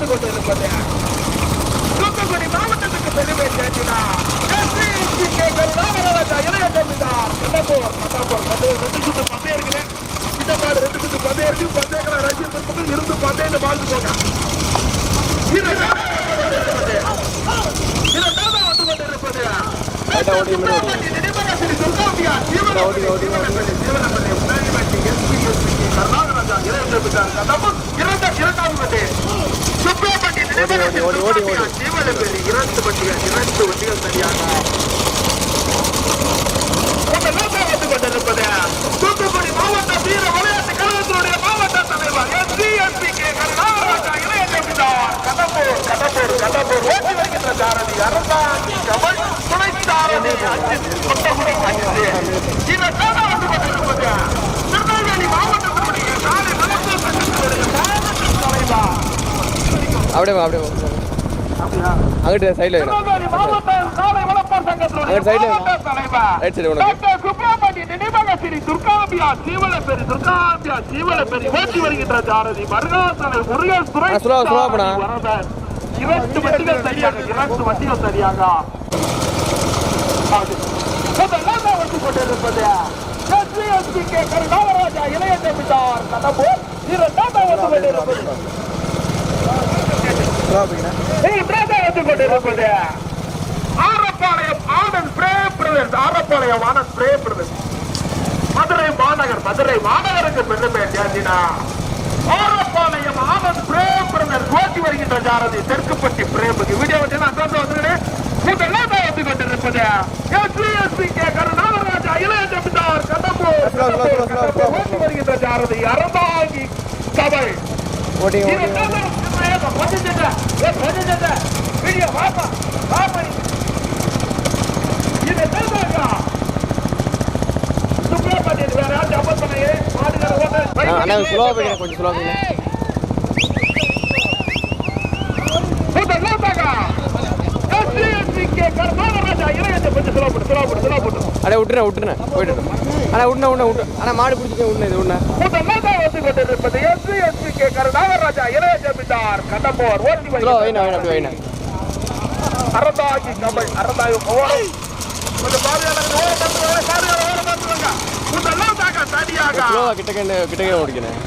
கொண்டிருப்பது தூத்துக்குடி மாவட்டத்துக்கு பெருமை சேர்த்தினா இளைய ஜமீன்தார் கண்டபோர் ரெண்டு சுத்து பந்தயம் இருக்குது. இந்த மாதிரி ரெண்டு சுத்து பந்தயம் இருக்கு. பந்தயங்களை ரசிகர்கள் இருந்து பந்தயம் வாழ்ந்து போங்க. தூத்துக்குடி மாவட்ட வீர விளையாட்டு கழகத்தினுடைய மாவட்ட தலைவர் எஸ்பி கருணாகராஜா இளைய ஜமீன்தார் கடம்பூர் ஓட்டி வருகின்ற சாரதி அரசாங்கி கமல் துணை சாரதி கொட்டகுடி திருநெல்வேலி மாவட்டத்தினுடைய சாலை வளர்ச்சி சங்கத்தினுடைய மாவட்ட தலைவர் அப்படியே அங்கிட்டு சைடுல மாவட்ட சாலை வளர்ப்பு சங்கத்தினுடைய மாவட்ட தலைவர் டாக்டர் சுப்ரமணி நினைவக ஸ்ரீ துர்காம்பியா சீவலப்பெரி ஓட்டி வருகின்ற சாரதி மருகாசனை முருகன் துறை இரண்டு வண்டிகள் சரியாக வந்து கொண்டிருப்பது எஸ்பி கருணாகராஜா இளைய ஜமீன்தார் கடம்பூர் இரண்டாவது வந்து கொண்டிருப்பது ஆரப்பாளையம் ஆனந்த் ஸ்ப்ரே பிரதர்ஸ் மதுரை மாநகருக்கு பெருமை சேர்த்தினா ஆரப்பாளையம் ஆனந்த் ஸ்ப்ரே பிரதர்ஸ் ஓட்டி வருகின்ற சாரதி தெற்குப்பட்டி பிரேமுக்கு வீடியோ வந்து கொண்டிருப்பது எஸ்பி கருணாகராஜா இளைய ஜமீன்தார் கடம்பூர் ஓட்டி வருகின்ற சாரதி அறந்தாங்கி சபை விட்டுறேன் போயிட்டு மாடு கொண்டிருப்பது எஸ்பி கருணாகராஜா இளைய ஜமீன்தார் கடம்பூர் ஓட்டி அறந்தாங்கி கமல் அறந்தாங்கி கொஞ்சம் பாதையாளர்கள் ஓரம் பார்த்துவாங்க. தனியாக கிட்டக்கே ஓடிக்கிறேன்.